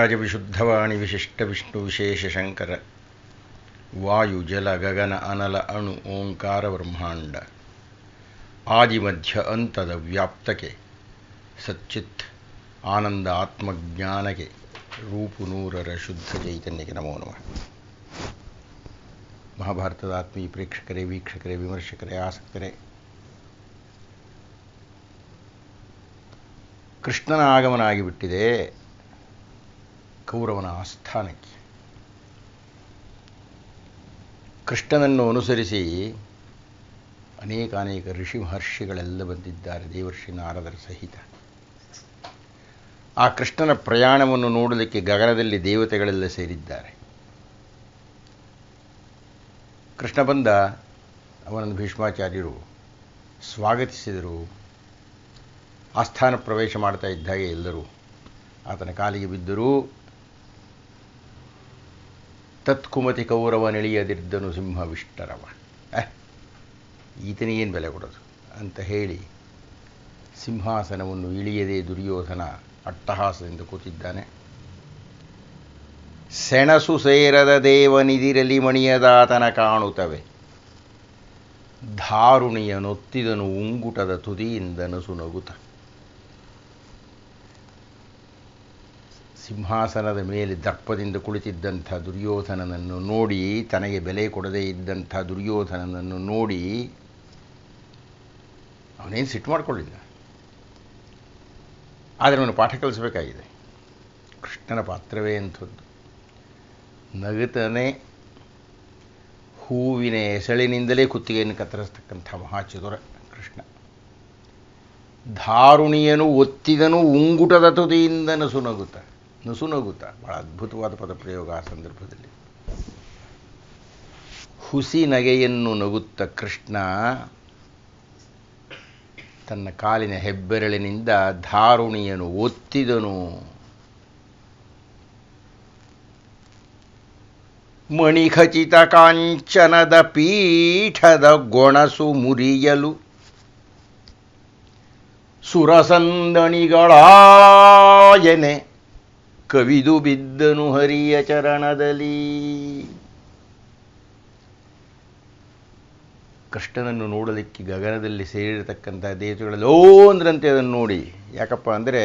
ವಾದಿರಾಜ ವಿಶುದ್ಧವಾಣಿ ವಿಶಿಷ್ಟ ವಿಷ್ಣು ವಿಶೇಷ ಶಂಕರ ವಾಯು ಜಲ ಗಗನ ಅನಲ ಅಣು ಓಂಕಾರ ಬ್ರಹ್ಮಾಂಡ ಆದಿಮಧ್ಯ ಅಂತದ ವ್ಯಾಪ್ತಕ್ಕೆ ಸಚ್ಚಿತ್ ಆನಂದ ಆತ್ಮಜ್ಞಾನಕ್ಕೆ ರೂಪು ನೂರರ ಶುದ್ಧ ಚೈತನ್ಯಕ್ಕೆ ನಮೋ ನಮಃ. ಮಹಾಭಾರತದ ಆತ್ಮೀಯ ಪ್ರೇಕ್ಷಕರೇ, ವೀಕ್ಷಕರೇ, ವಿಮರ್ಶಕರೇ, ಆಸಕ್ತರೇ, ಕೃಷ್ಣನ ಆಗಮನ ಆಗಿಬಿಟ್ಟಿದೆ ಕೌರವನ ಆಸ್ಥಾನಕ್ಕೆ. ಕೃಷ್ಣನನ್ನು ಅನುಸರಿಸಿ ಅನೇಕ ಋಷಿ ಮಹರ್ಷಿಗಳೆಲ್ಲ ಬಂದಿದ್ದಾರೆ, ದೇವರ್ಷಿ ನಾರದರ ಸಹಿತ. ಆ ಕೃಷ್ಣನ ಪ್ರಯಾಣವನ್ನು ನೋಡಲಿಕ್ಕೆ ಗಗನದಲ್ಲಿ ದೇವತೆಗಳೆಲ್ಲ ಸೇರಿದ್ದಾರೆ. ಕೃಷ್ಣ ಬಂದ, ಅವನನ್ನು ಭೀಷ್ಮಾಚಾರ್ಯರು ಸ್ವಾಗತಿಸಿದರು. ಆಸ್ಥಾನ ಪ್ರವೇಶ ಮಾಡ್ತಾ ಇದ್ದಾಗೆ ಎಲ್ಲರೂ ಆತನ ಕಾಲಿಗೆ ಬಿದ್ದರು. ತತ್ಕುಮತಿ ಕೌರವನೆಳೆಯದಿದ್ದನು ಸಿಂಹವಿಷ್ಟರವ, ಈತನಿಗೇನು ಬೆಲೆ ಕೊಡೋದು ಅಂತ ಹೇಳಿ ಸಿಂಹಾಸನವನ್ನು ಇಳಿಯದೆ ದುರ್ಯೋಧನ ಅಟ್ಟಹಾಸದಿಂದ ಕೂತಿದ್ದಾನೆ. ಸೆಣಸು ಸೇರದ ದೇವನಿದಿರಲಿ ಮಣಿಯದಾತನ ಕಾಣುತ್ತವೆ, ಧಾರುಣಿಯನೊತ್ತಿದನು ಉಂಗುಟದ ತುದಿಯಿಂದ ನಸು ನಗುತ. ಸಿಂಹಾಸನದ ಮೇಲೆ ದರ್ಪದಿಂದ ಕುಳಿತಿದ್ದಂಥ ದುರ್ಯೋಧನನನ್ನು ನೋಡಿ, ತನಗೆ ಬೆಲೆ ಕೊಡದೇ ಇದ್ದಂಥ ದುರ್ಯೋಧನನನ್ನು ನೋಡಿ ಅವನೇನು ಸಿಟ್ಟು ಮಾಡಿಕೊಳ್ಳಿಲ್ಲ. ಆದರೆ ಅವನು ಪಾಠ ಕಲಿಸಬೇಕಾಗಿದೆ. ಕೃಷ್ಣನ ಪಾತ್ರವೇ ಅಂಥದ್ದು. ನಗುತ್ತನೆ ಹೂವಿನ ಎಸಳಿನಿಂದಲೇ ಕುತ್ತಿಗೆಯನ್ನು ಕತ್ತರಿಸ್ತಕ್ಕಂಥ ಮಹಾಚತುರ ಕೃಷ್ಣ. ಧಾರುಣಿಯನು ಒತ್ತಿದನು ಉಂಗುಟದ ತುದಿಯಿಂದ ನಸು ನಗುತ್ತ. ಬಹಳ ಅದ್ಭುತವಾದ ಪದಪ್ರಯೋಗ ಆ ಸಂದರ್ಭದಲ್ಲಿ. ಹುಸಿ ನಗೆಯನ್ನು ನಗುತ್ತ ಕೃಷ್ಣ ತನ್ನ ಕಾಲಿನ ಹೆಬ್ಬೆರಳಿನಿಂದ ಧಾರುಣಿಯನು ಒತ್ತಿದನು. ಮಣಿಖಚಿತ ಕಾಂಚನದ ಪೀಠದ ಗೊಣಸು ಮುರಿಯಲು ಸುರಸಂದಣಿಗಳಾಯನೆ ಕವಿದು ಬಿದ್ದನು ಹರಿಯ ಚರಣದಲ್ಲಿ. ಕೃಷ್ಣನನ್ನು ನೋಡಲಿಕ್ಕೆ ಗಗನದಲ್ಲಿ ಸೇರಿರತಕ್ಕಂಥ ದೇವತೆಗಳಲ್ಲಿ ಅಂದ್ರಂತೆ ಅದನ್ನು ನೋಡಿ. ಯಾಕಪ್ಪ ಅಂದರೆ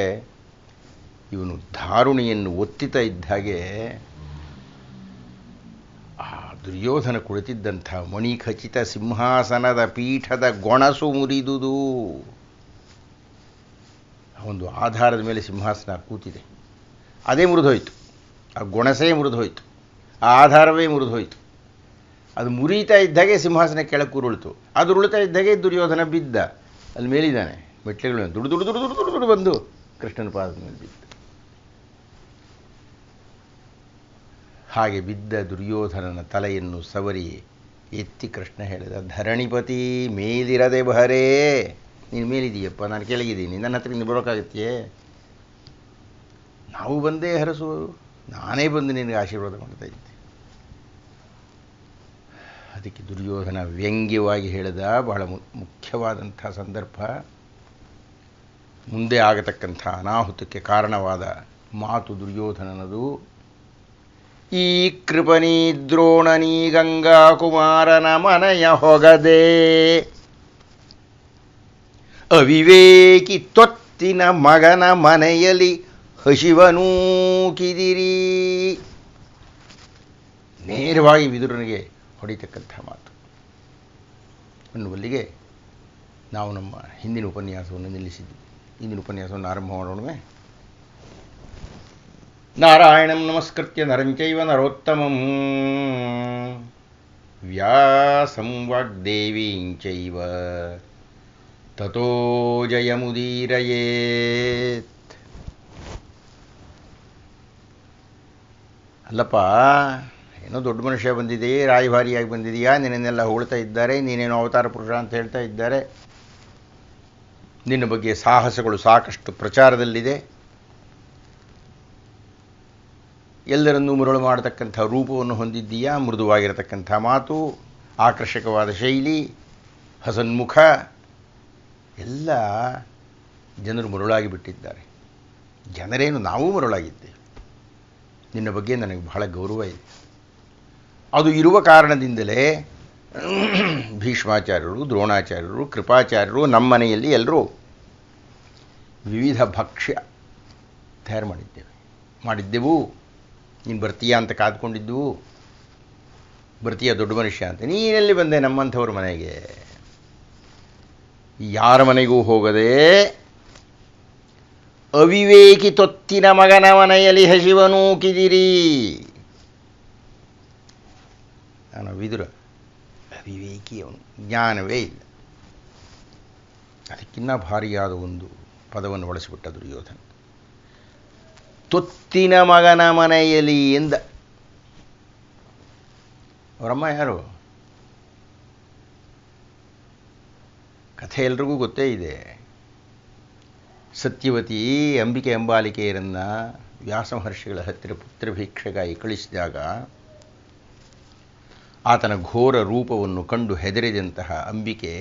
ಇವನು ಧಾರುಣಿಯನ್ನು ಒತ್ತಿತಾ ಇದ್ದ ಹಾಗೆ ಆ ದುರ್ಯೋಧನ ಕುಳಿತಿದ್ದಂಥ ಮಣಿಖಚಿತ ಸಿಂಹಾಸನದ ಪೀಠದ ಗೊಣಸು ಮುರಿದುದು. ಒಂದು ಆಧಾರದ ಮೇಲೆ ಸಿಂಹಾಸನ ಕೂತಿದೆ, ಅದೇ ಮುರಿದೋಯ್ತು. ಆ ಗೊಣಸೇ ಮುರಿದೋಯ್ತು, ಆ ಆಧಾರವೇ ಮುರಿದೋಯ್ತು. ಅದು ಮುರಿತಾ ಇದ್ದಾಗೆ ಸಿಂಹಾಸನ ಕೆಳಕ್ಕೆ ಉರುಳಿತು. ಅದು ಉರುಳ್ತಾ ಇದ್ದಾಗೆ ದುರ್ಯೋಧನ ಬಿದ್ದ. ಅಲ್ಲಿ ಮೇಲಿದ್ದಾನೆ, ಮೆಟ್ಲೆಗಳು ದುಡು ಬಂದು ಕೃಷ್ಣನ ಪಾದದ ಮೇಲೆ ಬಿದ್ದ. ಹಾಗೆ ಬಿದ್ದ ದುರ್ಯೋಧನನ ತಲೆಯನ್ನು ಸವರಿ ಎತ್ತಿ ಕೃಷ್ಣ ಹೇಳಿದ, ಧರಣಿಪತಿ ಮೇಲಿರದೆ ಬಹರೇ. ನೀನು ಮೇಲಿದೀಯಪ್ಪ, ನಾನು ಕೆಳಗಿದ್ದೀನಿ, ನನ್ನ ಹತ್ರ ನೀನು ಬರೋಕ್ಕಾಗತ್ತೆಯೇ? ನಾವು ಬಂದೇ ಹರಸು, ನಾನೇ ಬಂದು ನಿನಗೆ ಆಶೀರ್ವಾದ ಮಾಡ್ತಾ ಇದ್ದೆ. ಅದಕ್ಕೆ ದುರ್ಯೋಧನ ವ್ಯಂಗ್ಯವಾಗಿ ಹೇಳಿದ ಬಹಳ ಮುಖ್ಯವಾದಂಥ ಸಂದರ್ಭ. ಮುಂದೆ ಆಗತಕ್ಕಂಥ ಅನಾಹುತಕ್ಕೆ ಕಾರಣವಾದ ಮಾತು ದುರ್ಯೋಧನನದು. ಈ ಕೃಪಣಿ ದ್ರೋಣನಿ ಗಂಗಾ ಕುಮಾರನ ಮನೆಯ ಹೊಗದೆ ಅವಿವೇಕಿ ತೊತ್ತಿನ ಮಗನ ಮನೆಯಲ್ಲಿ ಹಸಿವನೂಕಿದಿರಿ. ನೇರವಾಗಿ ವಿದುರನಿಗೆ ಹೊಡಿತಕ್ಕಂಥ ಮಾತು ಅನ್ನುವಲ್ಲಿಗೆ ನಾವು ನಮ್ಮ ಹಿಂದಿನ ಉಪನ್ಯಾಸವನ್ನು ನಿಲ್ಲಿಸಿದ್ವಿ. ಇಂದಿನ ಉಪನ್ಯಾಸವನ್ನು ಆರಂಭ ಮಾಡೋಣವೇ. ನಾರಾಯಣಂ ನಮಸ್ಕೃತ್ಯ ನರಂಚೈವ ನರೋತ್ತಮಂ ವ್ಯಾಸಂ ವಾಗ್ದೇವೀಂಚೈವ ತತೋ ಜಯಮುದೀರಯೇತ್. ಅಲ್ಲಪ್ಪ, ಏನೋ ದೊಡ್ಡ ಮನುಷ್ಯ ಬಂದಿದೆ, ರಾಯಭಾರಿಯಾಗಿ ಬಂದಿದೆಯಾ, ನಿನ್ನೆಲ್ಲ ಹೊಗಳ್ತಾ ಇದ್ದಾರೆ, ನೀನೇನೋ ಅವತಾರ ಪುರುಷ ಅಂತ ಹೇಳ್ತಾ ಇದ್ದಾರೆ, ನಿನ್ನ ಬಗ್ಗೆ ಸಾಹಸಗಳು ಸಾಕಷ್ಟು ಪ್ರಚಾರದಲ್ಲಿದೆ, ಎಲ್ಲರನ್ನೂ ಮರುಳು ಮಾಡತಕ್ಕಂಥ ರೂಪವನ್ನು ಹೊಂದಿದ್ದೀಯಾ, ಮೃದುವಾಗಿರತಕ್ಕಂಥ ಮಾತು, ಆಕರ್ಷಕವಾದ ಶೈಲಿ, ಹಸನ್ಮುಖ, ಎಲ್ಲ ಜನರು ಮರುಳಾಗಿ ಬಿಟ್ಟಿದ್ದಾರೆ. ಜನರೇನು, ನಾವೂ ಮರುಳಾಗಿದ್ದೇವೆ. ನಿನ್ನ ಬಗ್ಗೆ ನನಗೆ ಬಹಳ ಗೌರವ ಇದೆ. ಅದು ಇರುವ ಕಾರಣದಿಂದಲೇ ಭೀಷ್ಮಾಚಾರ್ಯರು, ದ್ರೋಣಾಚಾರ್ಯರು, ಕೃಪಾಚಾರ್ಯರು ನಮ್ಮ ಮನೆಯಲ್ಲಿ ಎಲ್ಲರೂ ವಿವಿಧ ಭಕ್ಷ್ಯ ತಯಾರು ಮಾಡಿದ್ದೆವು. ನೀನು ಬರ್ತೀಯ ಅಂತ ಕಾದ್ಕೊಂಡಿದ್ದೆವು. ಬರ್ತೀಯ ದೊಡ್ಡ ಮನುಷ್ಯ ಅಂತ. ನೀನೆಲ್ಲಿ ಬಂದೆ ನಮ್ಮಂಥವ್ರ ಮನೆಗೆ? ಯಾರ ಮನೆಗೂ ಹೋಗದೆ ಅವಿವೇಕಿ ತೊತ್ತಿನ ಮಗನ ಮನೆಯಲ್ಲಿ ಹಸಿವನೂಕಿದಿರಿ. ನಾನು ವಿದುರ ಅವಿವೇಕಿ, ಅವನು ಜ್ಞಾನವೇ ಇಲ್ಲ. ಅದಕ್ಕಿನ್ನ ಭಾರಿಯಾದ ಒಂದು ಪದವನ್ನು ಬಳಸಿಬಿಟ್ಟ ದುರ್ಯೋಧನ. ತೊತ್ತಿನ ಮಗನ ಮನೆಯಲ್ಲಿ ಎಂದ. ಅವರಮ್ಮ ಯಾರು? ಕಥೆ ಎಲ್ರಿಗೂ ಗೊತ್ತೇ ಇದೆ. ಸತ್ಯವತಿ ಅಂಬಿಕೆ ಅಂಬಾಲಿಕೆಯರನ್ನು ವ್ಯಾಸ ಮಹರ್ಷಿಗಳ ಹತ್ತಿರ ಪುತ್ರಭಿಕ್ಷೆಗಾಗಿ ಕಳಿಸಿದಾಗ ಆತನ ಘೋರ ರೂಪವನ್ನು ಕಂಡು ಹೆದರಿದಂತಹ ಅಂಬಿಕೆ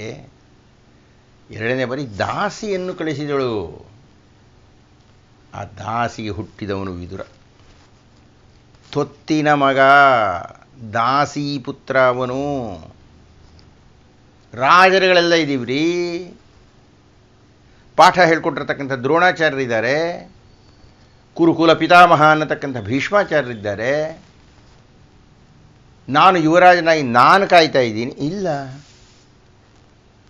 ಎರಡನೇ ಬಾರಿ ದಾಸಿಯನ್ನು ಕಳಿಸಿದಳು. ಆ ದಾಸಿಗೆ ಹುಟ್ಟಿದವನು ವಿದುರ. ತೊತ್ತಿನ ಮಗ, ದಾಸಿ ಪುತ್ರ ಅವನು. ರಾಜರುಗಳೆಲ್ಲ ಇದ್ದೀವ್ರಿ. ಪಾಠ ಹೇಳ್ಕೊಟ್ಟಿರ್ತಕ್ಕಂಥ ದ್ರೋಣಾಚಾರ್ಯರಿದ್ದಾರೆ, ಕುರುಕುಲ ಪಿತಾಮಹ ಅನ್ನತಕ್ಕಂಥ ಭೀಷ್ಮಾಚಾರ್ಯರಿದ್ದಾರೆ. ನಾನು ಯುವರಾಜನಾಗಿ ನಾನು ಕಾಯ್ತಾ ಇದ್ದೀನಿ. ಇಲ್ಲ,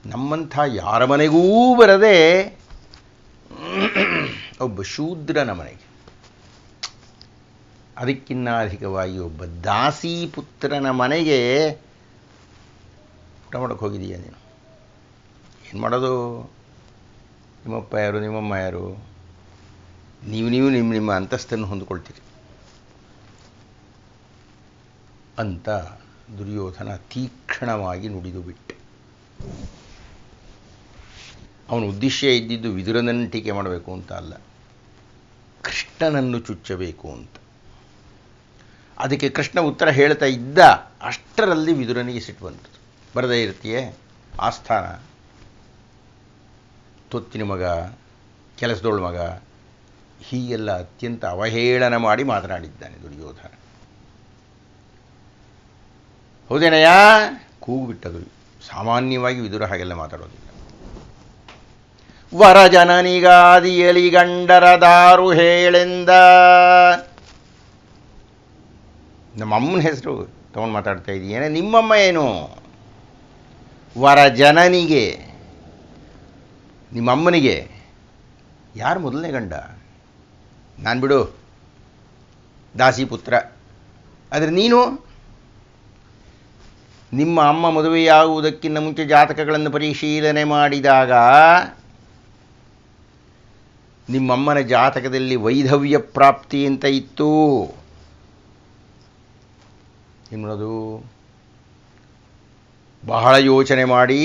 ನಮ್ಮಂಥ ಯಾರ ಮನೆಗೂ ಬರದೆ ಒಬ್ಬ ಶೂದ್ರನ ಮನೆಗೆ, ಅದಕ್ಕಿನ್ನ ಅಧಿಕವಾಗಿ ಒಬ್ಬ ದಾಸಿ ಪುತ್ರನ ಮನೆಗೆ ಊಟ ಮಾಡೋಕ್ಕೆ ಹೋಗಿದೀಯ ನೀನು. ಏನು ಮಾಡೋದು? ನಿಮ್ಮಪ್ಪ ಯಾರು, ನಿಮ್ಮಮ್ಮ ಯಾರು? ನೀವು ನಿಮ್ಮ ಅಂತಸ್ತನ್ನು ಹೊಂದಿಕೊಳ್ತೀರಿ ಅಂತ ದುರ್ಯೋಧನ ತೀಕ್ಷ್ಣವಾಗಿ ನುಡಿದು ಬಿಟ್ಟೆ. ಅವನ ಉದ್ದೇಶ ಇದ್ದಿದ್ದು ವಿದುರನನ್ನು ಟೀಕೆ ಮಾಡಬೇಕು ಅಂತ ಅಲ್ಲ, ಕೃಷ್ಣನನ್ನು ಚುಚ್ಚಬೇಕು ಅಂತ. ಅದಕ್ಕೆ ಕೃಷ್ಣ ಉತ್ತರ ಹೇಳ್ತಾ ಇದ್ದ ಅಷ್ಟರಲ್ಲಿ ವಿದುರನಿಗೆ ಸಿಟ್ಟು ಬಂತು. ಬರದೇ ಇರ್ತೀಯೇ ಆಸ್ಥಾನ, ತೊತ್ತಿನ ಮಗ, ಕೆಲಸದೋಳ ಮಗ, ಹೀಗೆಲ್ಲ ಅತ್ಯಂತ ಅವಹೇಳನ ಮಾಡಿ ಮಾತನಾಡಿದ್ದಾನೆ ದುರ್ಯೋಧನ. ಹೌದೇನಯ್ಯ? ಕೂಗು ಬಿಟ್ಟದು. ಸಾಮಾನ್ಯವಾಗಿ ವಿದುರ ಹಾಗೆಲ್ಲ ಮಾತಾಡೋದಿಲ್ಲ. ವರಜನನಿಗಾದಿಯಲಿ ಗಂಡರ ದಾರು ಹೇಳೆಂದ. ನಮ್ಮಮ್ಮನ ಹೆಸರು ತಗೊಂಡು ಮಾತಾಡ್ತಾ ಇದೀಯೇನೆ? ನಿಮ್ಮಮ್ಮ ಏನು? ವರಜನನಿಗೆ, ನಿಮ್ಮಮ್ಮನಿಗೆ. ಯಾರು ಮೊದಲನೇ ಗಂಡ? ನಾನು ಬಿಡು, ದಾಸಿ ಪುತ್ರ. ಆದರೆ ನೀನು, ನಿಮ್ಮ ಅಮ್ಮ ಮದುವೆಯಾಗುವುದಕ್ಕಿಂತ ಮುಂಚೆ ಜಾತಕಗಳನ್ನು ಪರಿಶೀಲನೆ ಮಾಡಿದಾಗ ನಿಮ್ಮಮ್ಮನ ಜಾತಕದಲ್ಲಿ ವೈಧವ್ಯ ಪ್ರಾಪ್ತಿ ಅಂತ ಇತ್ತು. ಏನದು? ಬಹಳ ಯೋಚನೆ ಮಾಡಿ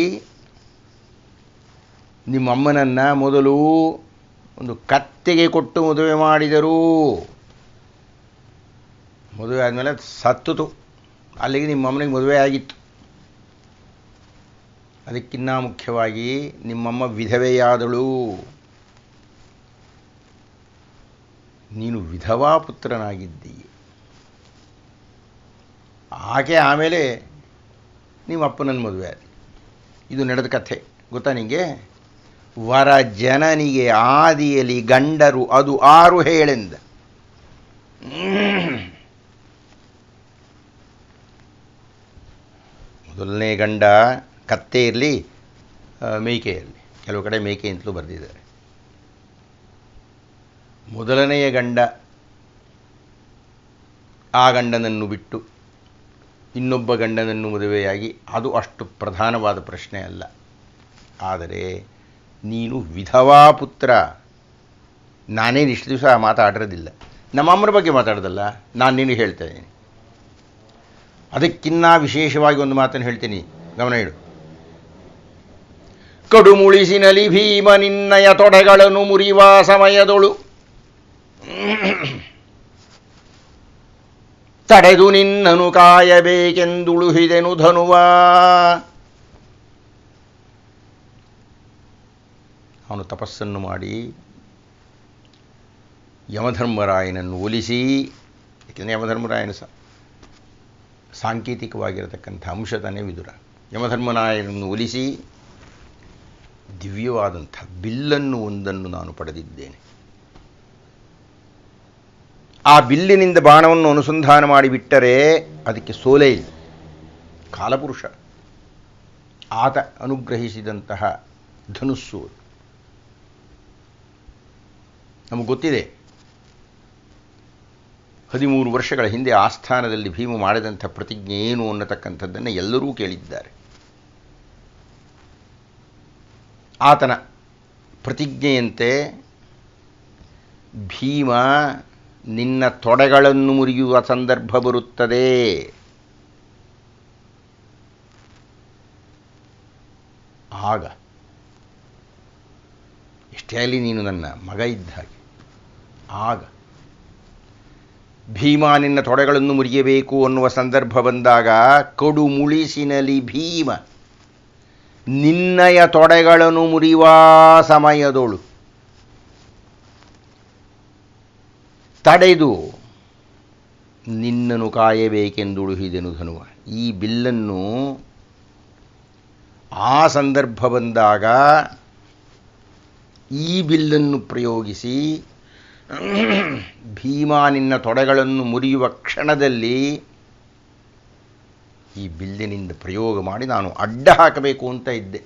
ನಿಮ್ಮಮ್ಮನನ್ನು ಮೊದಲು ಒಂದು ಕತ್ತೆಗೆ ಕೊಟ್ಟು ಮದುವೆ ಮಾಡಿದರು. ಮದುವೆ ಆದಮೇಲೆ ಸತ್ತುತು. ಅಲ್ಲಿಗೆ ನಿಮ್ಮಮ್ಮನಿಗೆ ಮದುವೆ ಆಗಿತ್ತು. ಅದಕ್ಕಿನ್ನ ಮುಖ್ಯವಾಗಿ ನಿಮ್ಮಮ್ಮ ವಿಧವೆಯಾದಳು. ನೀನು ವಿಧವಾ ಪುತ್ರನಾಗಿದ್ದೀಯ. ಆಕೆ ಆಮೇಲೆ ನಿಮ್ಮ ಅಪ್ಪನನ್ನು ಮದುವೆ ಆದ. ಇದು ನಡೆದ ಕಥೆ, ಗೊತ್ತಾ ನಿಮಗೆ? ವರ ಜನನಿಗೆ ಆದಿಯಲ್ಲಿ ಗಂಡರು ಅದು 6 ಹೇಳೆಂದ. ಮೊದಲನೇ ಗಂಡ ಕತ್ತೆ ಇರಲಿ, ಮೇಕೆ ಇರಲಿ, ಕೆಲವು ಕಡೆ ಮೇಕೆ ಅಂತಲೂ ಬರೆದಿದ್ದಾರೆ. ಮೊದಲನೆಯ ಗಂಡ ಆ ಗಂಡನನ್ನು ಬಿಟ್ಟು ಇನ್ನೊಬ್ಬ ಗಂಡನನ್ನು ಮದುವೆಯಾಗಿ, ಅದು ಅಷ್ಟು ಪ್ರಧಾನವಾದ ಪ್ರಶ್ನೆ ಅಲ್ಲ. ಆದರೆ ನೀನು ವಿಧವಾ ಪುತ್ರ. ನಾನೇನು ಇಷ್ಟು ದಿವಸ ಮಾತಾಡಿರೋದಿಲ್ಲ, ನಮ್ಮಮ್ಮನ ಬಗ್ಗೆ ಮಾತಾಡೋದಲ್ಲ, ನಾನು ನಿನಗೆ ಹೇಳ್ತಾ ಇದ್ದೀನಿ. ಅದಕ್ಕಿನ್ನ ವಿಶೇಷವಾಗಿ ಒಂದು ಮಾತನ್ನು ಹೇಳ್ತೀನಿ, ಗಮನ ಇಡು. ಕಡುಮುಳಿಸಿನಲಿ ಭೀಮ ನಿನ್ನಯ ತೊಡೆಗಳನ್ನು ಮುರಿವ ಸಮಯದೊಳು ತಡೆದು ನಿನ್ನನು ಕಾಯಬೇಕೆಂದುಳುಹಿದೆನು ಧನುವ. ಅವನು ತಪಸ್ಸನ್ನು ಮಾಡಿ ಯಮಧರ್ಮರಾಯನನ್ನು ಒಲಿಸಿ ಏಕೆಂದರೆ ಯಮಧರ್ಮರಾಯನ ಸಾಂಕೇತಿಕವಾಗಿರತಕ್ಕಂಥ ಅಂಶ ತಾನೇ ವಿದುರ. ಯಮಧರ್ಮರಾಯನನ್ನು ಒಲಿಸಿ ದಿವ್ಯವಾದಂಥ ಬಿಲ್ಲನ್ನು ಒಂದನ್ನು ನಾನು ಪಡೆದಿದ್ದೇನೆ. ಆ ಬಿಲ್ಲಿನಿಂದ ಬಾಣವನ್ನು ಅನುಸಂಧಾನ ಮಾಡಿಬಿಟ್ಟರೆ ಅದಕ್ಕೆ ಸೋಲೇ ಇಲ್ಲ. ಕಾಲಪುರುಷ ಆತ ಅನುಗ್ರಹಿಸಿದಂತಹ ಧನುಸ್ಸು. ನಮಗೆ ಗೊತ್ತಿದೆ, 13 ವರ್ಷಗಳ ಹಿಂದೆ ಆಸ್ಥಾನದಲ್ಲಿ ಭೀಮ ಮಾಡಿದಂಥ ಪ್ರತಿಜ್ಞೆ ಏನು ಅನ್ನತಕ್ಕಂಥದ್ದನ್ನು ಎಲ್ಲರೂ ಕೇಳಿದ್ದಾರೆ. ಆತನ ಪ್ರತಿಜ್ಞೆಯಂತೆ ಭೀಮ ನಿನ್ನ ತೊಡೆಗಳನ್ನು ಮುರಿಯುವ ಸಂದರ್ಭ ಬರುತ್ತದೆ. ಆಗ ಎಷ್ಟೇ ಆಗಲಿ ನೀನು ನನ್ನ ಮಗ ಇದ್ದ ಹಾಗೆ. ಆಗ ಭೀಮ ನಿನ್ನ ತೊಡೆಗಳನ್ನು ಮುರಿಯಬೇಕು ಅನ್ನುವ ಸಂದರ್ಭ ಬಂದಾಗ ಕಡು ಮುಳಿಸಿನಲಿ ಭೀಮ ನಿನ್ನಯ ತೊಡೆಗಳನ್ನು ಮುರಿಯುವ ಸಮಯದೋಳು ತಡೆದು ನಿನ್ನನ್ನು ಕಾಯಬೇಕೆಂದುಳುಹಿದೆನು ಧನುವ. ಈ ಬಿಲ್ಲನ್ನು ಆ ಸಂದರ್ಭ ಬಂದಾಗ ಈ ಬಿಲ್ಲನ್ನು ಪ್ರಯೋಗಿಸಿ ಭೀಮ ನಿನ್ನ ತೊಡೆಗಳನ್ನು ಮುರಿಯುವ ಕ್ಷಣದಲ್ಲಿ ಈ ಬಿಲ್ಲಿನಿಂದ ಪ್ರಯೋಗ ಮಾಡಿ ನಾನು ಅಡ್ಡ ಹಾಕಬೇಕು ಅಂತ ಇದ್ದೆ.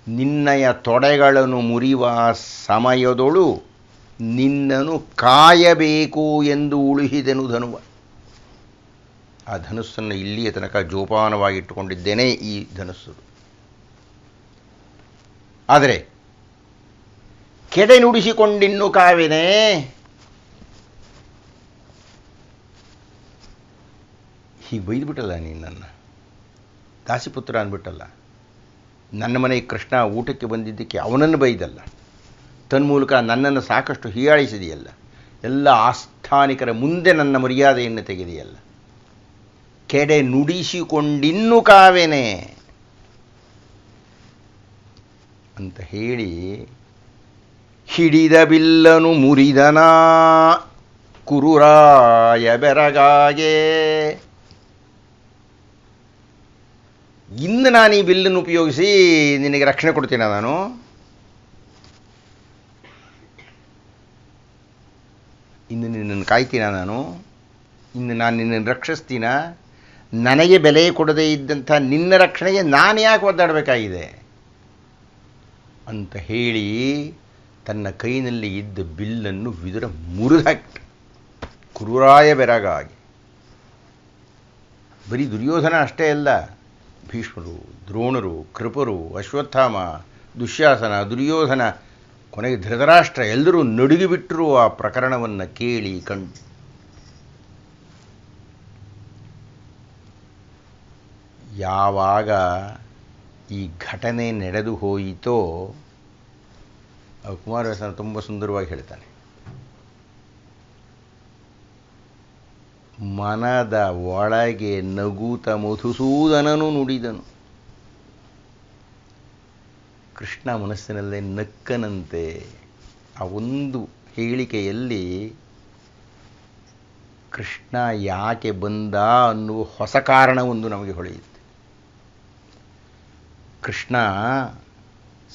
ನಿನ್ನಯ ತೊಡೆಗಳನ್ನು ಮುರಿಯುವ ಸಮಯದೊಳು ನಿನ್ನನ್ನು ಕಾಯಬೇಕು ಎಂದು ಉಳುಹಿದೆನು ಧನುವ. ಆ ಧನುಸ್ಸನ್ನು ಇಲ್ಲಿಯ ತನಕ ಜೋಪಾನವಾಗಿಟ್ಟುಕೊಂಡಿದ್ದೇನೆ. ಈ ಧನುಸ್ಸು ಆದರೆ ಕೆಡೆ ನುಡಿಸಿಕೊಂಡಿನ್ನು ಕಾವೆನೆ. ಹೀಗೆ ಬೈದ್ಬಿಟ್ಟಲ್ಲ ನೀನು ನನ್ನ ದಾಸಿಪುತ್ರ ಅಂದ್ಬಿಟ್ಟಲ್ಲ. ನನ್ನ ಮನೆಗೆ ಕೃಷ್ಣ ಊಟಕ್ಕೆ ಬಂದಿದ್ದಕ್ಕೆ ಅವನನ್ನು ಬೈದಲ್ಲ, ತನ್ಮೂಲಕ ನನ್ನನ್ನು ಸಾಕಷ್ಟು ಹೀಯಾಳಿಸಿದೆಯಲ್ಲ. ಎಲ್ಲ ಆಸ್ಥಾನಿಕರ ಮುಂದೆ ನನ್ನ ಮರ್ಯಾದೆಯನ್ನು ತೆಗೆದೆಯಲ್ಲ. ಕೆಡೆ ನುಡಿಸಿಕೊಂಡಿನ್ನು ಕಾವೆನೆ ಅಂತ ಹೇಳಿ ಹಿಡಿದ ಬಿಲ್ಲನು ಮುರಿದನ ಕುರುರಾಯ ಬೆರಗಾಗೆ. ಇನ್ನು ನಾನು ಈ ಬಿಲ್ಲನ್ನು ಉಪಯೋಗಿಸಿ ನಿನಗೆ ರಕ್ಷಣೆ ಕೊಡ್ತೀನ? ನಾನು ಇನ್ನು ನಿನ್ನನ್ನು ಕಾಯ್ತೀನ? ಇನ್ನು ನಾನು ನಿನ್ನನ್ನು ರಕ್ಷಿಸ್ತೀನ? ನನಗೆ ಬೆಲೆ ಕೊಡದೇ ಇದ್ದಂಥ ನಿನ್ನ ರಕ್ಷಣೆಗೆ ನಾನು ಯಾಕೆ ಒದ್ದಾಡಬೇಕಾಗಿದೆ ಅಂತ ಹೇಳಿ ತನ್ನ ಕೈನಲ್ಲಿ ಇದ್ದ ಬಿಲ್ಲನ್ನು ವಿದುರ ಮುರಿದಾಕ್ತ ಕ್ರೂರಾಯ ಬೆರಗಾಗಿ. ಬರೀ ದುರ್ಯೋಧನ ಅಷ್ಟೇ ಅಲ್ಲ, ಭೀಷ್ಮರು, ದ್ರೋಣರು, ಕೃಪರು, ಅಶ್ವತ್ಥಾಮ, ದುಶ್ಯಾಸನ, ದುರ್ಯೋಧನ, ಕೊನೆಗೆ ಧೃತರಾಷ್ಟ್ರ ಎಲ್ಲರೂ ನಡುಗಿಬಿಟ್ಟರು ಆ ಪ್ರಕರಣವನ್ನು ಕೇಳಿ ಕಂಡು. ಯಾವಾಗ ಈ ಘಟನೆ ನಡೆದು ಹೋಯಿತೋ ಕುಮಾರವ್ಯಾಸನ ತುಂಬ ಸುಂದರವಾಗಿ ಹೇಳ್ತಾನೆ. ಮನದ ಒಳಗೆ ನಗೂತ ಮಧುಸೂದನನು ನುಡಿದನು. ಕೃಷ್ಣ ಮನಸ್ಸಿನಲ್ಲೇ ನಕ್ಕನಂತೆ. ಆ ಒಂದು ಹೇಳಿಕೆಯಲ್ಲಿ ಕೃಷ್ಣ ಯಾಕೆ ಬಂದ ಅನ್ನುವ ಹೊಸ ಕಾರಣವೊಂದು ನಮಗೆ ಹೊಳೆಯುತ್ತೆ. ಕೃಷ್ಣ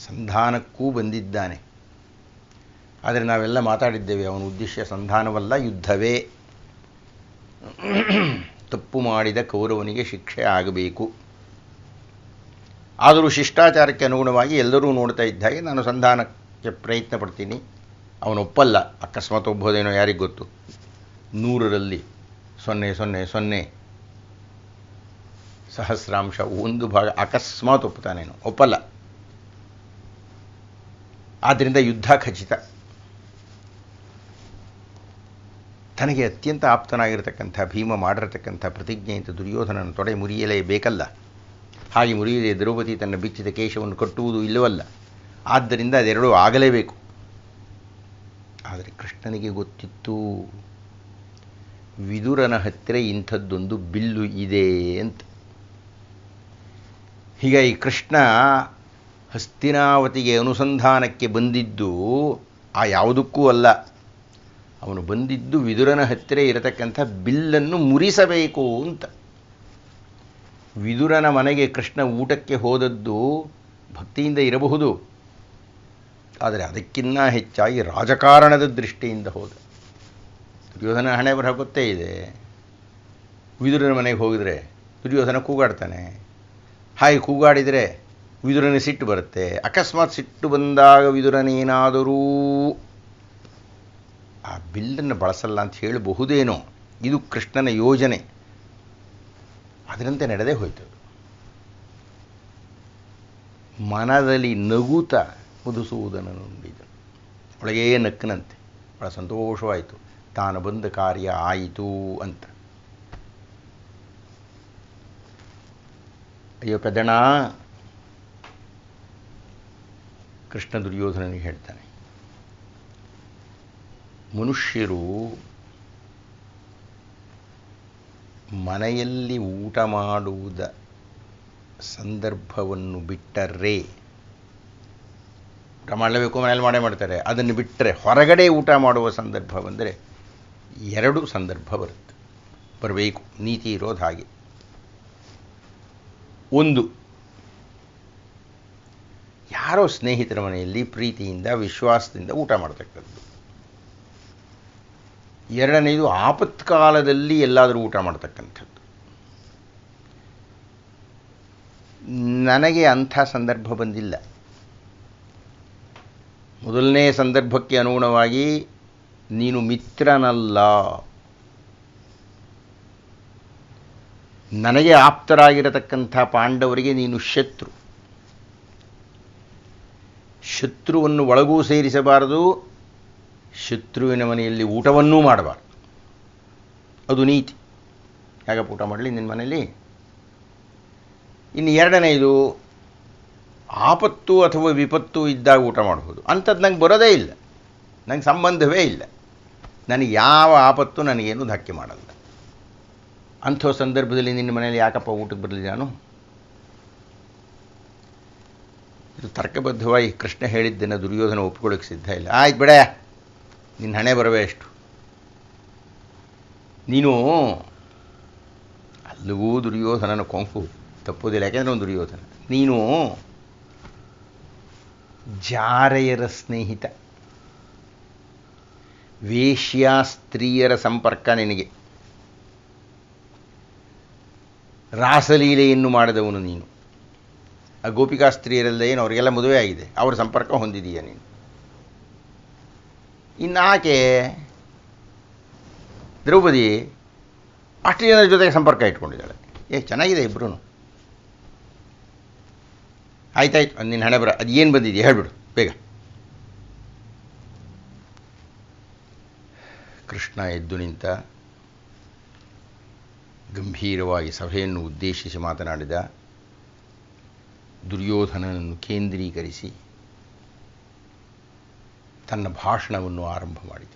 ಸಂಧಾನಕ್ಕೂ ಬಂದಿದ್ದಾನೆ. ಆದರೆ ನಾವೆಲ್ಲ ಮಾತಾಡಿದ್ದೇವೆ, ಅವನ ಉದ್ದೇಶ ಸಂಧಾನವಲ್ಲ, ಯುದ್ಧವೇ. ತಪ್ಪು ಮಾಡಿದ ಕೌರವನಿಗೆ ಶಿಕ್ಷೆ ಆಗಬೇಕು. ಆದರೂ ಶಿಷ್ಟಾಚಾರಕ್ಕೆ ಅನುಗುಣವಾಗಿ ಎಲ್ಲರೂ ನೋಡ್ತಾ ಇದ್ದ ಹಾಗೆ ನಾನು ಸಂಧಾನಕ್ಕೆ ಪ್ರಯತ್ನ ಪಡ್ತೀನಿ. ಅವನೊಪ್ಪಲ್ಲ. ಅಕಸ್ಮಾತ್ ಒಬ್ಬೋದೇನೋ ಯಾರಿಗೆ ಗೊತ್ತು. 100ರಲ್ಲಿ 0.00 ಸಹಸ್ರಾಂಶ 1 ಭಾಗ ಅಕಸ್ಮಾತ್ ಒಪ್ಪುತ್ತಾನೇನೋ, ಒಪ್ಪಲ್ಲ. ಆದ್ದರಿಂದ ಯುದ್ಧ ಖಚಿತ. ತನಗೆ ಅತ್ಯಂತ ಆಪ್ತನಾಗಿರತಕ್ಕಂಥ ಭೀಮ ಮಾಡಿರತಕ್ಕಂಥ ಪ್ರತಿಜ್ಞೆಯಿಂದ ದುರ್ಯೋಧನನ ತೊಡೆ ಮುರಿಯಲೇಬೇಕಲ್ಲ. ಹಾಗೆ ಮುರಿಯದೆ ದ್ರೌಪದಿ ತನ್ನ ಬಿಚ್ಚಿದ ಕೇಶವನ್ನು ಕಟ್ಟುವುದು ಇಲ್ಲವಲ್ಲ. ಆದ್ದರಿಂದ ಅದೆರಡೂ ಆಗಲೇಬೇಕು. ಆದರೆ ಕೃಷ್ಣನಿಗೆ ಗೊತ್ತಿತ್ತು ವಿದುರನ ಹತ್ತಿರ ಇಂಥದ್ದೊಂದು ಬಿಲ್ಲು ಇದೆ ಅಂತ. ಹೀಗಾಗಿ ಕೃಷ್ಣ ಹಸ್ತಿನಾವತಿಗೆ ಅನುಸಂಧಾನಕ್ಕೆ ಬಂದಿದ್ದು ಆ ಯಾವುದಕ್ಕೂ ಅಲ್ಲ, ಅವನು ಬಂದಿದ್ದು ವಿದುರನ ಹತ್ತಿರ ಇರತಕ್ಕಂಥ ಬಿಲ್ಲನ್ನು ಮುರಿಸಬೇಕು ಅಂತ. ವಿದುರನ ಮನೆಗೆ ಕೃಷ್ಣ ಊಟಕ್ಕೆ ಹೋದದ್ದು ಭಕ್ತಿಯಿಂದ ಇರಬಹುದು, ಆದರೆ ಅದಕ್ಕಿನ್ನ ಹೆಚ್ಚಾಗಿ ರಾಜಕಾರಣದ ದೃಷ್ಟಿಯಿಂದ ಹೋದ. ದುರ್ಯೋಧನ ಹಣೆ ಬರಹ ಗೊತ್ತೇ ಇದೆ. ವಿದುರನ ಮನೆಗೆ ಹೋಗಿದ್ರೆ ದುರ್ಯೋಧನ ಕೂಗಾಡ್ತಾನೆ. ಹಾಗೆ ಕೂಗಾಡಿದರೆ ವಿದುರನ ಸಿಟ್ಟು ಬರುತ್ತೆ. ಅಕಸ್ಮಾತ್ ಸಿಟ್ಟು ಬಂದಾಗ ವಿದುರನೇನಾದರೂ ಆ ಬಿಲ್ಲನ್ನು ಬಳಸಲ್ಲ ಅಂತ ಹೇಳಬಹುದೇನೋ. ಇದು ಕೃಷ್ಣನ ಯೋಜನೆ. ಅದರಂತೆ ನಡೆದೇ ಹೋಯ್ತು. ಮನದಲ್ಲಿ ನಗುತ್ತ ಮಧುಸೂದನನು ನುಡಿದನು. ಒಳಗೇ ನಕ್ಕನಂತೆ. ಬಹಳ ಸಂತೋಷವಾಯಿತು, ತಾನು ಬಂದ ಕಾರ್ಯ ಆಯಿತು ಅಂತ. ಅಯ್ಯೋ ಪೆದ್ದಣ್ಣ, ಕೃಷ್ಣ ದುರ್ಯೋಧನನಿಗೆ ಹೇಳ್ತಾನೆ, ಮನುಷ್ಯರು ಮನೆಯಲ್ಲಿ ಊಟ ಮಾಡುವುದ ಸಂದರ್ಭವನ್ನು ಬಿಟ್ಟರೆ, ಊಟ ಮಾಡಲೇಬೇಕು ಮನೆಯಲ್ಲಿ ಮಾಡೇ ಮಾಡ್ತಾರೆ, ಅದನ್ನು ಬಿಟ್ಟರೆ ಹೊರಗಡೆ ಊಟ ಮಾಡುವ ಸಂದರ್ಭ ಬಂದರೆ 2 ಸಂದರ್ಭ ಬರಬೇಕು. ನೀತಿ ಇರೋದು ಹಾಗೆ. ಒಂದು, ಯಾರೋ ಸ್ನೇಹಿತರ ಮನೆಯಲ್ಲಿ ಪ್ರೀತಿಯಿಂದ ವಿಶ್ವಾಸದಿಂದ ಊಟ ಮಾಡ್ತಕ್ಕದ್ದು. 2ನೇದು, ಆಪತ್ಕಾಲದಲ್ಲಿ ಎಲ್ಲಾದರೂ ಊಟ ಮಾಡ್ತಕ್ಕಂಥದ್ದು. ನನಗೆ ಅಂಥ ಸಂದರ್ಭ ಬಂದಿಲ್ಲ. ಮೊದಲನೇ ಸಂದರ್ಭಕ್ಕೆ ಅನುಗುಣವಾಗಿ ನೀನು ಮಿತ್ರನಲ್ಲ, ನನಗೆ ಆಪ್ತರಾಗಿರತಕ್ಕಂಥ ಪಾಂಡವರಿಗೆ ನೀನು ಶತ್ರು. ಶತ್ರುವನ್ನು ಒಳಗೂ ಸೇರಿಸಬಾರದು, ಶತ್ರುವಿನ ಮನೆಯಲ್ಲಿ ಊಟವನ್ನೂ ಮಾಡಬಾರ್ದು. ಅದು ನೀತಿ. ಹೇಗಪ್ಪ ಊಟ ಮಾಡಲಿ ನಿನ್ನ ಮನೆಯಲ್ಲಿ? ಇನ್ನು 2ನೇದು, ಆಪತ್ತು ಅಥವಾ ವಿಪತ್ತು ಇದ್ದಾಗ ಊಟ ಮಾಡಬಹುದು. ಅಂಥದ್ದು ನಂಗೆ ಬರೋದೇ ಇಲ್ಲ, ನಂಗೆ ಸಂಬಂಧವೇ ಇಲ್ಲ. ನನಗೆ ಯಾವ ಆಪತ್ತು ನನಗೇನು ಧಕ್ಕೆ ಮಾಡಲ್ಲ. ಅಂಥ ಸಂದರ್ಭದಲ್ಲಿ ನಿನ್ನ ಮನೆಯಲ್ಲಿ ಯಾಕಪ್ಪ ಊಟಕ್ಕೆ ಬರಲಿ ನಾನು? ಇದು ತರ್ಕಬದ್ಧವಾಗಿ ಕೃಷ್ಣ ಹೇಳಿದ್ದನ್ನು ದುರ್ಯೋಧನ ಒಪ್ಪಿಕೊಳ್ಳೋಕ್ಕೆ ಸಿದ್ಧ ಇಲ್ಲ. ಆಯ್ತು ಬಿಡ, ನಿನ್ನ ಹಣೆ ಬರವೇ ಅಷ್ಟು. ನೀನು ಅಲ್ಲಿಗೂ ದುರ್ಯೋಧನನ ಕೊಂಕು ತಪ್ಪೋದಿಲ್ಲ, ಯಾಕೆಂದರೆ ಅವನು ದುರ್ಯೋಧನ. ನೀನು ಜಾರೆಯರ ಸ್ನೇಹಿತ, ವೇಶ್ಯ ಸ್ತ್ರೀಯರ ಸಂಪರ್ಕ ನಿನಗೆ. ರಾಸಲೀಲೆಯನ್ನು ಮಾಡಿದವನು ನೀನು. ಆ ಗೋಪಿಕಾ ಸ್ತ್ರೀಯರೆಲ್ಲ ಏನು ಅವರಿಗೆಲ್ಲ ಮದುವೆ ಆಗಿದೆ, ಅವರ ಸಂಪರ್ಕ ಹೊಂದಿದೀಯ ನೀನು. ಇನ್ನಾಕೆ ದ್ರೌಪದಿ ಅಷ್ಟು ಜನರ ಜೊತೆಗೆ ಸಂಪರ್ಕ ಇಟ್ಕೊಂಡಿದ್ದಾಳೆ. ಚೆನ್ನಾಗಿದೆ ಇಬ್ಬರೂ. ಆಯ್ತಾಯ್ತು, ನಿನ್ನ ಹಣೆ ಬರ, ಅದು ಏನು ಬಂದಿದೆಯಾ ಹೇಳ್ಬಿಡು ಬೇಗ. ಕೃಷ್ಣ ಎದ್ದು ನಿಂತ, ಗಂಭೀರವಾಗಿ ಸಭೆಯನ್ನು ಉದ್ದೇಶಿಸಿ ಮಾತನಾಡಿದ. ದುರ್ಯೋಧನನನ್ನು ಕೇಂದ್ರೀಕರಿಸಿ ತನ್ನ ಭಾಷಣವನ್ನು ಆರಂಭ ಮಾಡಿದ.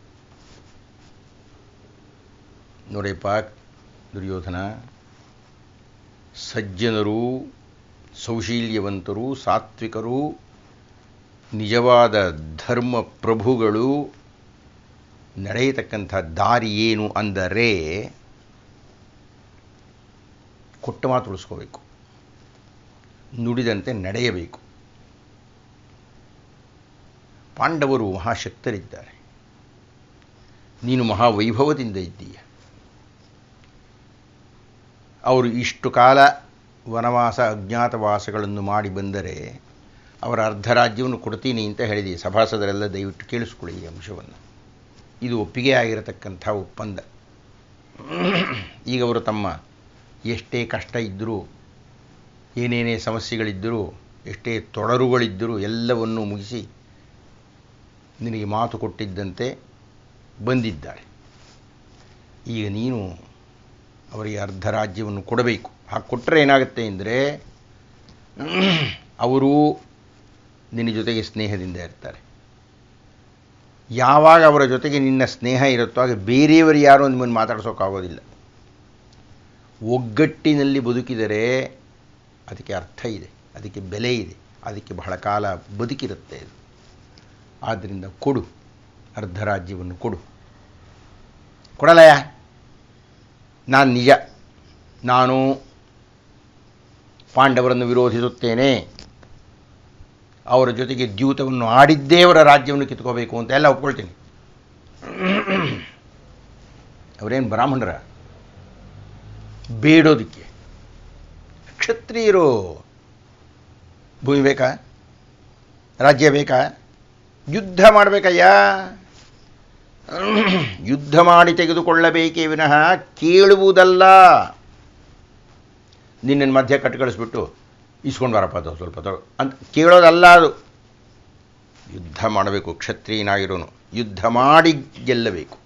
ನೋಡಪ್ಪ ದುರ್ಯೋಧನ, ಸಜ್ಜನರು, ಸೌಶೀಲ್ಯವಂತರು, ಸಾತ್ವಿಕರು, ನಿಜವಾದ ಧರ್ಮ ಪ್ರಭುಗಳು ನಡೆಯತಕ್ಕಂಥ ದಾರಿ ಏನು ಅಂದರೆ ಕೊಟ್ಟ ಮಾತು ಉಳಿಸ್ಕೋಬೇಕು, ನುಡಿದಂತೆ ನಡೆಯಬೇಕು. ಪಾಂಡವರು ಮಹಾಶಕ್ತರಿದ್ದಾರೆ, ನೀನು ಮಹಾವೈಭವದಿಂದ ಇದ್ದೀಯ. ಅವರು ಇಷ್ಟು ಕಾಲ ವನವಾಸ ಅಜ್ಞಾತವಾಸಗಳನ್ನು ಮಾಡಿ ಬಂದರೆ ಅವರ ಅರ್ಧ ರಾಜ್ಯವನ್ನು ಕೊಡ್ತೀನಿ ಅಂತ ಹೇಳಿದೆ. ಸಭಾಸದರೆಲ್ಲ ದಯವಿಟ್ಟು ಕೇಳಿಸ್ಕೊಳ್ಳಿ ಈ ಅಂಶವನ್ನು. ಇದು ಒಪ್ಪಿಗೆ ಆಗಿರತಕ್ಕಂಥ ಒಪ್ಪಂದ. ಈಗ ಅವರು ತಮ್ಮ ಎಷ್ಟೇ ಕಷ್ಟ ಇದ್ದರೂ, ಏನೇನೇ ಸಮಸ್ಯೆಗಳಿದ್ದರೂ, ಎಷ್ಟೇ ತೊಡರುಗಳಿದ್ದರೂ ಎಲ್ಲವನ್ನೂ ಮುಗಿಸಿ ನಿನಗೆ ಮಾತು ಕೊಟ್ಟಿದ್ದಂತೆ ಬಂದಿದ್ದಾರೆ. ಈಗ ನೀನು ಅವರಿಗೆ ಅರ್ಧ ರಾಜ್ಯವನ್ನು ಕೊಡಬೇಕು. ಹಾಗೆ ಕೊಟ್ಟರೆ ಏನಾಗುತ್ತೆ ಅಂದರೆ ಅವರು ನಿನ್ನ ಜೊತೆಗೆ ಸ್ನೇಹದಿಂದ ಇರ್ತಾರೆ. ಯಾವಾಗ ಅವರ ಜೊತೆಗೆ ನಿನ್ನ ಸ್ನೇಹ ಇರುತ್ತೋ ಆಗ ಬೇರೆಯವರು ಯಾರೂ ನಿಮ್ಮನ್ನು ಮಾತಾಡ್ಸೋಕ್ಕಾಗೋದಿಲ್ಲ. ಒಗ್ಗಟ್ಟಿನಲ್ಲಿ ಬದುಕಿದರೆ ಅದಕ್ಕೆ ಅರ್ಥ ಇದೆ, ಅದಕ್ಕೆ ಬೆಲೆ ಇದೆ, ಅದಕ್ಕೆ ಬಹಳ ಕಾಲ ಬದುಕಿರುತ್ತೆ ಅದು. ಆದ್ದರಿಂದ ಕೊಡು, ಅರ್ಧ ರಾಜ್ಯವನ್ನು ಕೊಡು. ಕೊಡಲಯ್ಯ, ನಾನು ನಿಜ, ನಾನು ಪಾಂಡವರನ್ನು ವಿರೋಧಿಸುತ್ತೇನೆ, ಅವರ ಜೊತೆಗೆ ದ್ಯೂತವನ್ನು ಆಡಿದ್ದೇ ಅವರ ರಾಜ್ಯವನ್ನು ಕಿತ್ಕೋಬೇಕು ಅಂತ ಎಲ್ಲ ಒಪ್ಕೊಳ್ತೀನಿ. ಅವರೇನು ಬ್ರಾಹ್ಮಣರ ಬೇಡೋದಕ್ಕೆ? ಕ್ಷತ್ರಿಯರು. ಭೂಮಿ ಬೇಕಾ? ರಾಜ್ಯ ಬೇಕಾ? ಯುದ್ಧ ಮಾಡಬೇಕಯ್ಯ. ಯುದ್ಧ ಮಾಡಿ ತೆಗೆದುಕೊಳ್ಳಬೇಕೇ ವಿನಃ ಕೇಳುವುದಲ್ಲ. ನಿನ್ನ ಮಧ್ಯ ಕಟ್ಕಳಿಸ್ಬಿಟ್ಟು ಇಸ್ಕೊಂಡು ಬರಪ್ಪ ಅದು ಸ್ವಲ್ಪ ಅಂತ ಕೇಳೋದಲ್ಲ. ಅದು ಯುದ್ಧ ಮಾಡಬೇಕು. ಕ್ಷತ್ರಿಯನಾಗಿರೋನು ಯುದ್ಧ ಮಾಡಿ ಗೆಲ್ಲಬೇಕು.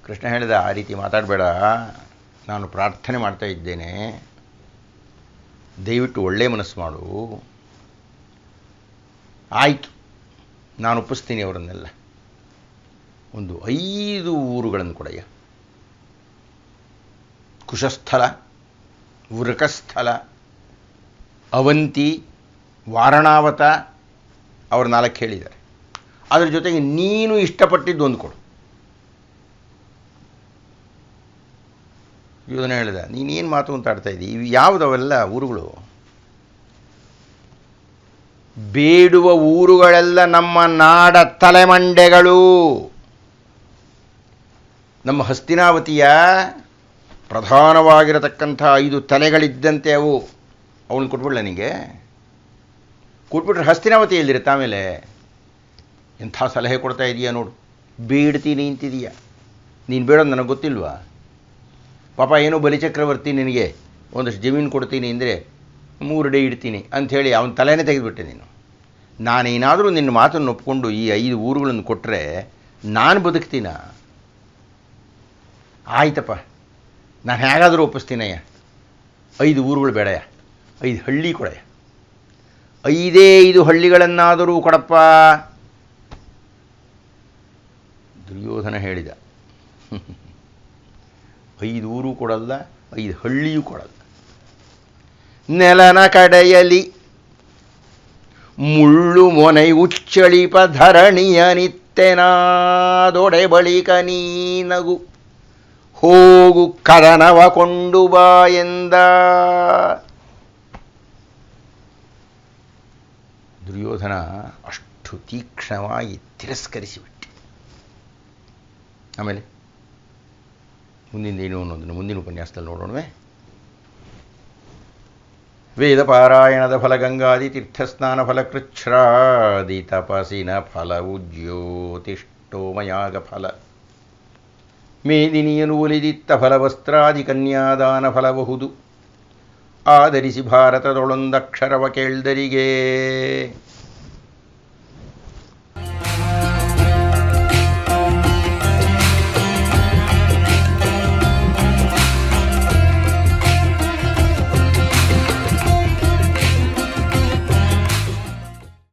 ಕೃಷ್ಣ ಹೇಳಿದ, ಆ ರೀತಿ ಮಾತಾಡಬೇಡ, ನಾನು ಪ್ರಾರ್ಥನೆ ಮಾಡ್ತಾ ಇದ್ದೇನೆ, ದಯವಿಟ್ಟು ಒಳ್ಳೆ ಮನಸ್ಸು ಮಾಡು. ಆಯಿತು, ನಾನು ಒಪ್ಪಿಸ್ತೀನಿ ಅವರನ್ನೆಲ್ಲ. ಒಂದು 5 ಊರುಗಳನ್ನು ಕೊಡಯ್ಯ. ಕುಶಸ್ಥಲ, ವೃಕಸ್ಥಲ, ಅವಂತಿ, ವಾರಣಾವತ, ಅವರು 4 ಹೇಳಿದ್ದಾರೆ. ಅದರ ಜೊತೆಗೆ ನೀನು ಇಷ್ಟಪಟ್ಟಿದ್ದು ಒಂದು ಕೊಡು. ಯೋಧನ ಹೇಳಿದ, ನೀನೇನು ಮಾತು ಅಂತ ಆಡ್ತಾ ಇದ್ದೀವಿ? ಇವು ಯಾವುದವೆಲ್ಲ ಊರುಗಳು? ಬೇಡುವ ಊರುಗಳೆಲ್ಲ ನಮ್ಮ ನಾಡ ತಲೆಮಂಡೆಗಳು. ನಮ್ಮ ಹಸ್ತಿನಾವತಿಯ ಪ್ರಧಾನವಾಗಿರತಕ್ಕಂಥ 5 ತಲೆಗಳಿದ್ದಂತೆ ಅವು. ಅವನು ಕೊಟ್ಬಿಡಲ ನಿನಗೆ? ಕೊಟ್ಬಿಟ್ರೆ ಹಸ್ತಿನಾವತಿ ಎಲ್ಲಿರುತ್ತೆ ಆಮೇಲೆ? ಎಂಥ ಸಲಹೆ ಕೊಡ್ತಾ ಇದೀಯ ನೋಡು. ಬೇಡ್ತೀನಿ ಅಂತಿದೀಯ. ನೀನು ಬೇಡೋದು ನನಗೆ ಗೊತ್ತಿಲ್ವಾ? ಪಾಪ ಏನೋ ಬಲಿಚಕ್ರವರ್ತಿ ನಿನಗೆ ಒಂದಷ್ಟು ಜಮೀನು ಕೊಡ್ತೀನಿ ಅಂದರೆ 3 ಡೇ ಇಡ್ತೀನಿ ಅಂಥೇಳಿ ಅವನ ತಲೆನೇ ತೆಗೆದುಬಿಟ್ಟೆ ನೀನು. ನಾನೇನಾದರೂ ನಿನ್ನ ಮಾತನ್ನು ಒಪ್ಕೊಂಡು ಈ 5 ಊರುಗಳನ್ನು ಕೊಟ್ಟರೆ ನಾನು ಬದುಕ್ತೀನ? ಆಯ್ತಪ್ಪ, ನಾನು ಹೇಗಾದರೂ ಒಪ್ಪಿಸ್ತೀನಯ್ಯ. 5 ಊರುಗಳು ಬೇಡಯ್ಯ, 5 ಹಳ್ಳಿ ಕೊಡಯ್ಯ. 5 ಹಳ್ಳಿಗಳನ್ನಾದರೂ ಕೊಡಪ್ಪ. ದುರ್ಯೋಧನ ಹೇಳಿದ, 5 ಊರು ಕೊಡಲ್ಲ, 5 ಹಳ್ಳಿಯೂ ಕೊಡಲ್ಲ. ನೆಲನ ಕಡೆಯಲಿ ಮುಳ್ಳು ಮೊನೆ ಉಚ್ಚಳಿಪ ಧರಣಿಯ ನಿತ್ತೆನಾದೊಡೆ ಬಳಿಕ ನೀನಗು ಹೋಗು ಕದನವ ಕೊಂಡು ಬಾ ಎಂದ. ದುರ್ಯೋಧನ ಅಷ್ಟು ತೀಕ್ಷ್ಣವಾಗಿ ತಿರಸ್ಕರಿಸಿಬಿಟ್ಟು ಆಮೇಲೆ ಮುಂದಿನ ಏನು ಅನ್ನೋದನ್ನು ಮುಂದಿನ ಉಪನ್ಯಾಸದಲ್ಲಿ ನೋಡೋಣವೇ. ವೇದ ಪಾರಾಯಣದ ಫಲ, ಗಂಗಾದಿ ತೀರ್ಥಸ್ನಾನ ಫಲ, ಕೃಚ್ಛ್ರಾದಿ ತಪಸಿನ ಫಲವು, ಜ್ಯೋತಿಷ್ಠೋಮಯಾಗ ಫಲ, ಮೇದಿನಿಯನು ಒಲಿದಿತ್ತ ಫಲ, ವಸ್ತ್ರಾದಿ ಕನ್ಯಾದಾನ ಫಲಬಹುದು. ಆಧರಿಸಿ ಭಾರತದೊಳೊಂದಕ್ಷರವ ಕೇಳ್ದರಿಗೆ.